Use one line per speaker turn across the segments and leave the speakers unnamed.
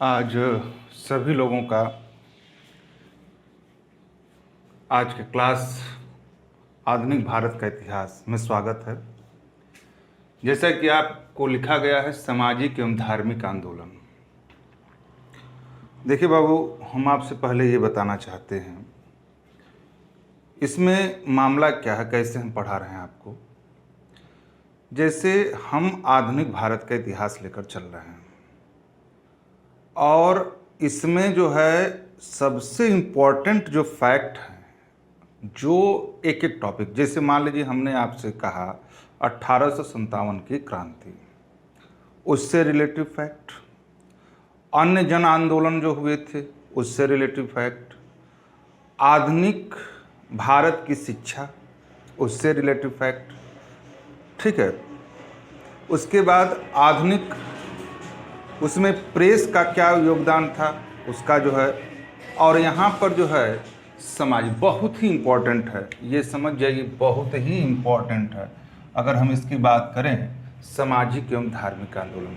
आज सभी लोगों का आज के क्लास आधुनिक भारत का इतिहास में स्वागत है। जैसा कि आपको लिखा गया है सामाजिक एवं धार्मिक आंदोलन। देखिए बाबू, हम आपसे पहले ये बताना चाहते हैं इसमें मामला क्या है, कैसे हम पढ़ा रहे हैं आपको। जैसे हम आधुनिक भारत का इतिहास लेकर चल रहे हैं और इसमें जो है सबसे इम्पोर्टेंट जो फैक्ट है, जो एक एक टॉपिक, जैसे मान लीजिए हमने आपसे कहा 1857 की क्रांति, उससे रिलेटिव फैक्ट, अन्य जन आंदोलन जो हुए थे उससे रिलेटिव फैक्ट, आधुनिक भारत की शिक्षा उससे रिलेटिव फैक्ट, ठीक है। उसके बाद आधुनिक उसमें प्रेस का क्या योगदान था उसका जो है, और यहाँ पर जो है समाज बहुत ही इम्पोर्टेंट है, ये समझ जाइए बहुत ही इम्पोर्टेंट है। अगर हम इसकी बात करें सामाजिक एवं धार्मिक आंदोलन,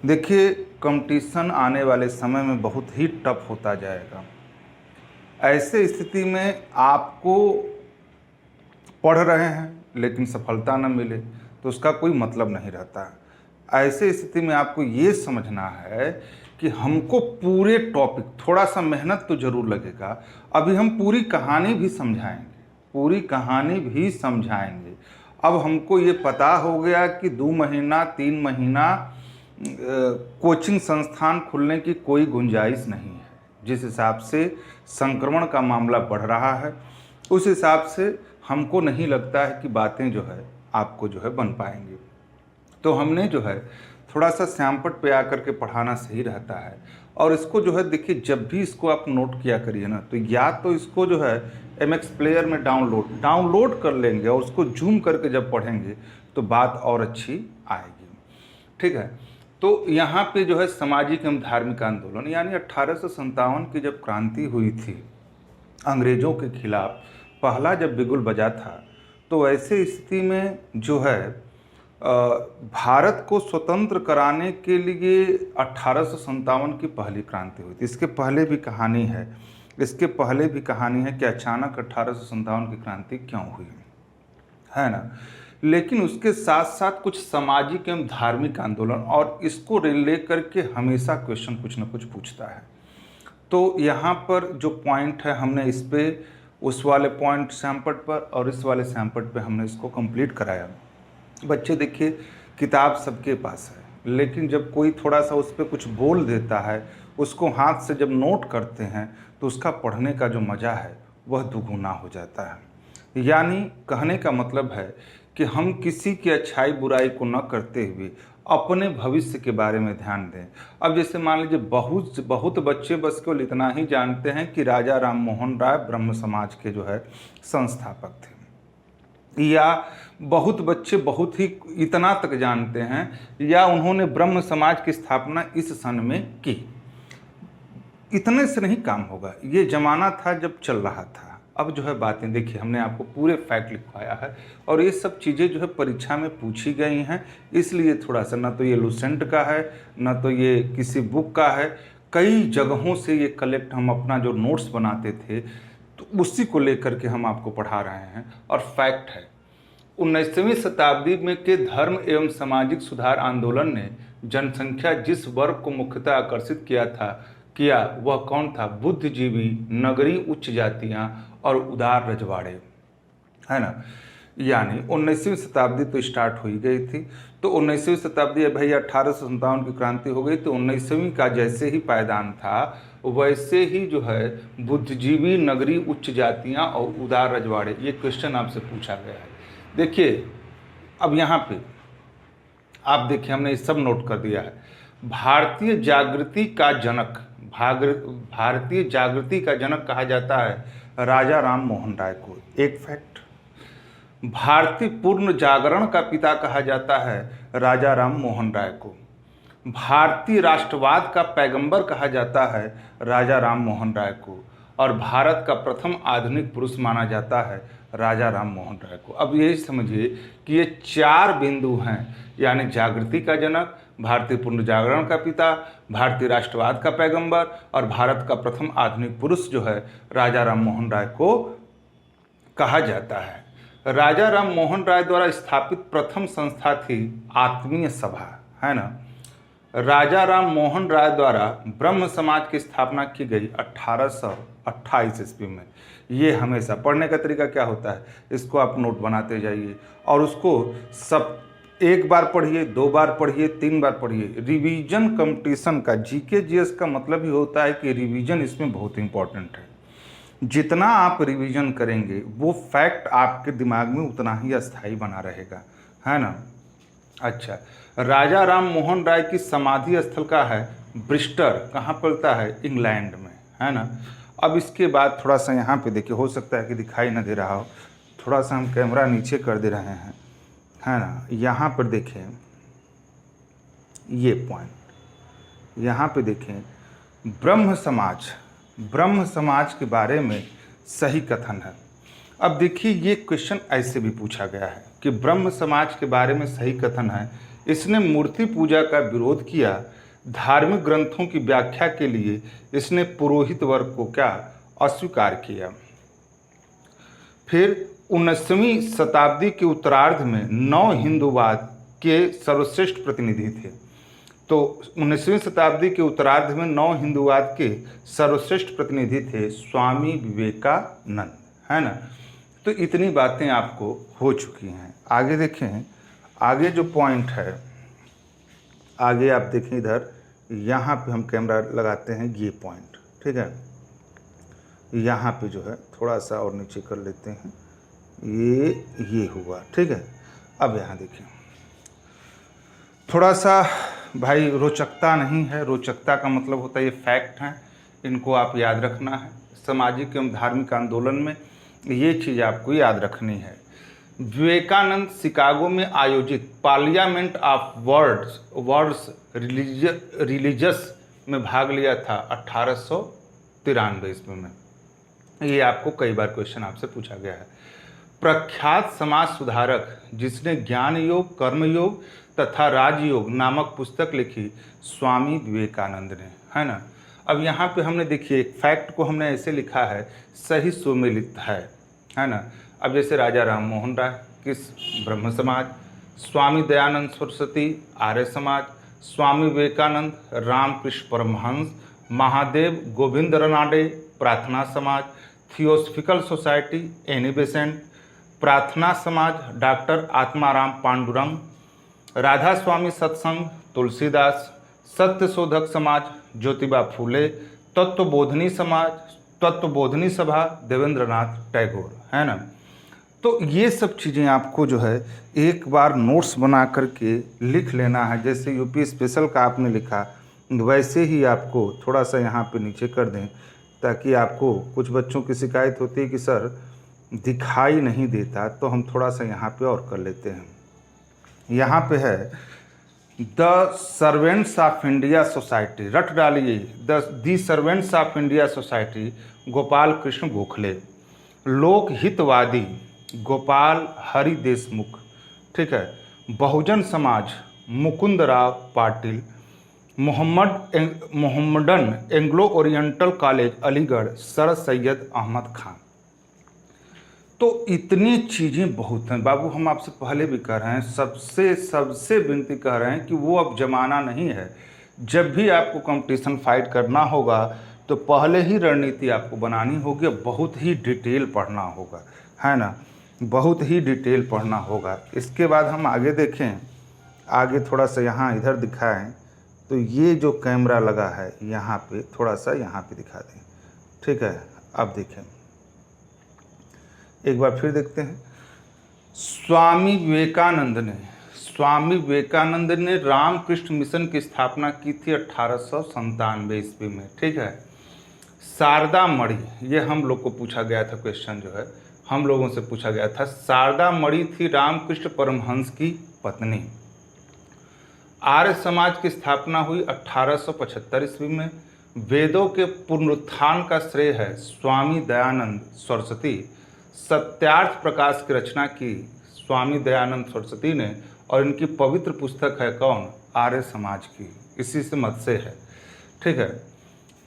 देखिए कंपटीशन आने वाले समय में बहुत ही टफ होता जाएगा। ऐसे स्थिति में आपको पढ़ रहे हैं लेकिन सफलता न मिले तो उसका कोई मतलब नहीं रहता। ऐसे स्थिति में आपको ये समझना है कि हमको पूरे टॉपिक, थोड़ा सा मेहनत तो जरूर लगेगा। अभी हम पूरी कहानी भी समझाएंगे, अब हमको ये पता हो गया कि 2 महीना 3 महीना कोचिंग संस्थान खुलने की कोई गुंजाइश नहीं है। जिस हिसाब से संक्रमण का मामला बढ़ रहा है उस हिसाब से हमको नहीं लगता है कि बातें जो है आपको जो है बन पाएंगी। तो हमने जो है थोड़ा सा सैंपट पे आकर के पढ़ाना सही रहता है। और इसको जो है देखिए, जब भी इसको आप नोट किया करिए ना, तो या तो इसको जो है MX प्लेयर में डाउनलोड कर लेंगे और उसको जूम करके जब पढ़ेंगे तो बात और अच्छी आएगी, ठीक है। तो यहाँ पे जो है सामाजिक एवं धार्मिक आंदोलन, यानी 1857 की जब क्रांति हुई थी अंग्रेजों के खिलाफ, पहला जब बिगुल बजा था, तो ऐसे स्थिति में जो है भारत को स्वतंत्र कराने के लिए 1857 की पहली क्रांति हुई थी। इसके पहले भी कहानी है कि अचानक 1857 की क्रांति क्यों हुई, है ना। लेकिन उसके साथ साथ कुछ सामाजिक एवं धार्मिक आंदोलन, और इसको लेकर के हमेशा क्वेश्चन कुछ न कुछ पूछता है। तो यहाँ पर जो पॉइंट है, हमने इस पे उस वाले पॉइंट सैंपट पर और इस वाले सैंपट पे हमने इसको कंप्लीट कराया। बच्चे देखिए, किताब सबके पास है, लेकिन जब कोई थोड़ा सा उस पर कुछ बोल देता है, उसको हाथ से जब नोट करते हैं तो उसका पढ़ने का जो मज़ा है वह दुगुना हो जाता है। यानी कहने का मतलब है कि हम किसी की अच्छाई बुराई को न करते हुए अपने भविष्य के बारे में ध्यान दें। अब जैसे मान लीजिए बहुत बच्चे बस केवल इतना ही जानते हैं कि राजा राम मोहन राय ब्रह्म समाज के जो है संस्थापक थे, या बहुत बच्चे बहुत ही इतना तक जानते हैं या उन्होंने ब्रह्म समाज की स्थापना इस सन में की। इतने से नहीं काम होगा, ये जमाना था जब चल रहा था। अब जो है बातें देखिए, हमने आपको पूरे फैक्ट लिखवाया है और ये सब चीज़ें जो है परीक्षा में पूछी गई हैं, इसलिए थोड़ा सा, ना तो ये लुसेंट का है ना तो ये किसी बुक का है, कई जगहों से ये कलेक्ट, हम अपना जो नोट्स बनाते थे तो उसी को लेकर के हम आपको पढ़ा रहे हैं। और फैक्ट है, 19वीं शताब्दी में के धर्म एवं सामाजिक सुधार आंदोलन ने जनसंख्या जिस वर्ग को मुख्यतः आकर्षित किया वह कौन था? बुद्धिजीवी, नगरीय उच्च जातियां और उदार रजवाड़े, है ना। यानी 19वीं शताब्दी तो स्टार्ट हो ही गई थी, तो 19वीं शताब्दी भाई 1857 की क्रांति हो गई, तो 19वीं का जैसे ही पायदान था वैसे ही जो है बुद्धिजीवी, नगरीय उच्च जातियां और उदार रजवाड़े, ये क्वेश्चन आपसे पूछा गया है। देखिए अब यहाँ पे आप देखिए, हमने ये सब नोट कर दिया है। भारतीय जागृति का जनक कहा जाता है राजा राम मोहन राय को, एक फैक्ट। भारतीय पूर्ण जागरण का पिता कहा जाता है राजा राम मोहन राय को। भारतीय राष्ट्रवाद का पैगंबर कहा जाता है राजा राम मोहन राय को। और भारत का प्रथम आधुनिक पुरुष माना जाता है राजा राम मोहन राय को। अब यही समझिए कि ये 4 बिंदु हैं, यानी जागृति का जनक, भारतीय पुनर्जागरण का पिता, भारतीय राष्ट्रवाद का पैगंबर और भारत का प्रथम आधुनिक पुरुष जो है राजा राम मोहन राय को कहा जाता है। राजा राम मोहन राय द्वारा स्थापित प्रथम संस्था थी आत्मीय सभा, है ना। राजा राम मोहन राय द्वारा ब्रह्म समाज की स्थापना की गई 1828 ईस्वी में। ये हमेशा पढ़ने का तरीका क्या होता है, इसको आप नोट बनाते जाइए और उसको सब एक बार पढ़िए, 2 बार पढ़िए, 3 बार पढ़िए। रिवीजन कंपटीशन का जीके जीएस का मतलब ही होता है कि रिवीजन इसमें बहुत इंपॉर्टेंट है। जितना आप रिवीजन करेंगे वो फैक्ट आपके दिमाग में उतना ही अस्थायी बना रहेगा, है ना। अच्छा, राजा राम मोहन राय की समाधि स्थल का है ब्रिस्टर, कहाँ पड़ता है, इंग्लैंड में, है ना। अब इसके बाद थोड़ा सा यहाँ पे देखिए, हो सकता है कि दिखाई ना दे रहा हो, थोड़ा सा हम कैमरा नीचे कर दे रहे हैं, है ना। यहाँ पर देखें ये पॉइंट, यहाँ पे देखें ब्रह्म समाज के बारे में सही कथन है। अब देखिए ये क्वेश्चन ऐसे भी पूछा गया है कि ब्रह्म समाज के बारे में सही कथन है, इसने मूर्ति पूजा का विरोध किया, धार्मिक ग्रंथों की व्याख्या के लिए इसने पुरोहित वर्ग को क्या अस्वीकार किया। फिर 19वीं शताब्दी के उत्तरार्ध में नव हिंदूवाद के सर्वश्रेष्ठ प्रतिनिधि थे। तो 19वीं शताब्दी के उत्तरार्ध में नव हिंदूवाद के सर्वश्रेष्ठ प्रतिनिधि थे स्वामी विवेकानंद, है ना। तो इतनी बातें आपको हो चुकी हैं। आगे देखें, आगे जो पॉइंट है, आगे आप देखें इधर, यहाँ पे हम कैमरा लगाते हैं ये पॉइंट, ठीक है। यहाँ पे जो है थोड़ा सा और नीचे कर लेते हैं, ये हुआ, ठीक है। अब यहाँ देखें, थोड़ा सा भाई रोचकता नहीं है, रोचकता का मतलब होता है ये फैक्ट हैं, इनको आप याद रखना है। सामाजिक एवं धार्मिक आंदोलन में ये चीज़ आपको याद रखनी है। विवेकानंद शिकागो में आयोजित पार्लियामेंट ऑफ वर्ल्ड्स रिलीजियस में भाग लिया था 1893 ईस्वी में। ये आपको कई बार क्वेश्चन आपसे पूछा गया है। प्रख्यात समाज सुधारक जिसने ज्ञान योग, कर्म योग तथा राजयोग नामक पुस्तक लिखी स्वामी विवेकानंद ने, है ना। अब यहाँ पे हमने देखिए एक फैक्ट को हमने ऐसे लिखा है सही सुमेलित है ना। अब जैसे राजा राम मोहन राय किस ब्रह्म समाज, स्वामी दयानंद सरस्वती आर्य समाज, स्वामी विवेकानंद रामकृष्ण परमहंस, महादेव गोविंद रनाडे प्रार्थना समाज, थियोसफिकल सोसाइटी एनी बेसेंट, प्रार्थना समाज डॉक्टर आत्माराम पांडुरंग, राधा स्वामी सत्संग तुलसीदास, सत्य शोधक समाज ज्योतिबा फूले, तत्वबोधनी सभा देवेंद्रनाथ टैगोर, है ना। तो ये सब चीज़ें आपको जो है एक बार नोट्स बना करके लिख लेना है। जैसे यूपी स्पेशल का आपने लिखा वैसे ही आपको थोड़ा सा यहाँ पे नीचे कर दें, ताकि आपको, कुछ बच्चों की शिकायत होती है कि सर दिखाई नहीं देता, तो हम थोड़ा सा यहाँ पे और कर लेते हैं। यहाँ पे है the servants of India society, रट डालिए, the servants of India society Gopal Krishna Gokhale, Lokhitwadi Gopal Hari Deshmukh, ठीक है, Bahujan Samaj Mukundrao Patil, Mohammedan Anglo Oriental college Aligarh sir Syed Ahmad Khan. तो इतनी चीज़ें बहुत हैं बाबू, हम आपसे पहले भी कह रहे हैं, सबसे विनती कर रहे हैं कि वो अब ज़माना नहीं है। जब भी आपको कंपटीशन फाइट करना होगा तो पहले ही रणनीति आपको बनानी होगी, बहुत ही डिटेल पढ़ना होगा, है ना, बहुत ही डिटेल पढ़ना होगा। इसके बाद हम आगे देखें, आगे थोड़ा सा यहाँ इधर दिखाएं, तो ये जो कैमरा लगा है यहाँ पे थोड़ा सा यहाँ पे दिखा दें, ठीक है। अब देखें, एक बार फिर देखते हैं। स्वामी विवेकानंद ने रामकृष्ण मिशन की स्थापना की थी 1897 ईस्वी में, ठीक है। शारदा मणि, ये हम लोग को पूछा गया था क्वेश्चन, जो है हम लोगों से पूछा गया था। शारदा मणि थी रामकृष्ण परमहंस की पत्नी। आर्य समाज की स्थापना हुई 1875 ईस्वी में। वेदों के पुनरुत्थान का श्रेय है स्वामी दयानंद सरस्वती। सत्यार्थ प्रकाश की रचना की स्वामी दयानंद सरस्वती ने, और इनकी पवित्र पुस्तक है कौन? आर्य समाज की, इसी से मत से है। ठीक है।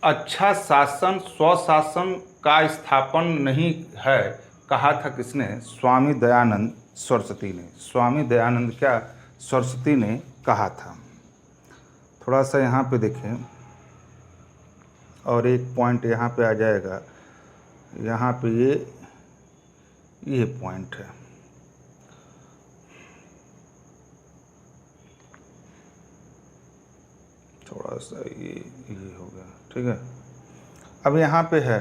अच्छा शासन स्वशासन का स्थापन नहीं है, कहा था किसने? स्वामी दयानंद सरस्वती ने। स्वामी दयानंद क्या सरस्वती ने कहा था। थोड़ा सा यहाँ पे देखें, और एक पॉइंट यहाँ पे आ जाएगा, यहाँ पे ये पॉइंट है। थोड़ा सा ये हो गया। ठीक है। अब यहाँ पे है,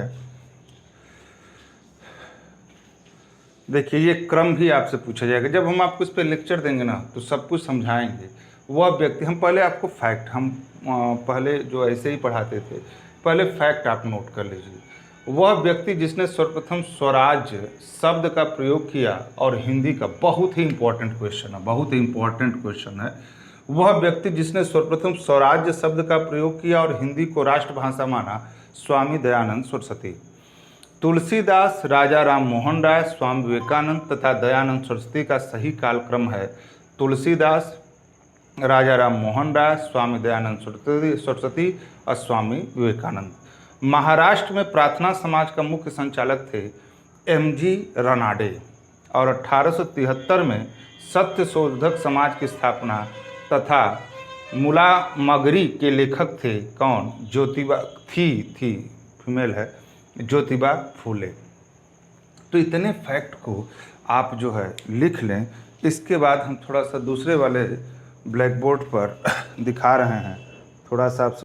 देखिए ये क्रम भी आपसे पूछा जाएगा। जब हम आपको इस पर लेक्चर देंगे ना तो सब कुछ समझाएंगे। वह व्यक्ति, हम पहले आपको फैक्ट, हम पहले जो ऐसे ही पढ़ाते थे, पहले फैक्ट आप नोट कर लीजिए। वह व्यक्ति जिसने सर्वप्रथम स्वराज्य शब्द का प्रयोग किया, और हिंदी का बहुत ही इंपॉर्टेंट क्वेश्चन है, बहुत ही इंपॉर्टेंट क्वेश्चन है। वह व्यक्ति जिसने सर्वप्रथम स्वराज्य शब्द का प्रयोग किया और हिंदी को राष्ट्रभाषा माना, स्वामी दयानंद सरस्वती। तुलसीदास, राजा राम मोहन राय, स्वामी विवेकानंद तथा दयानंद सरस्वती का सही कालक्रम है तुलसीदास, राजा राम मोहन राय, स्वामी दयानंद सरस्वती और स्वामी विवेकानंद। महाराष्ट्र में प्रार्थना समाज का मुख्य संचालक थे एमजी रनाडे, और 1873 में सत्य शोधक समाज की स्थापना तथा मुला मगरी के लेखक थे कौन? ज्योतिबा थी फीमेल है, ज्योतिबा फूले। तो इतने फैक्ट को आप जो है लिख लें। इसके बाद हम थोड़ा सा दूसरे वाले ब्लैक बोर्ड पर दिखा रहे हैं, थोड़ा सा आप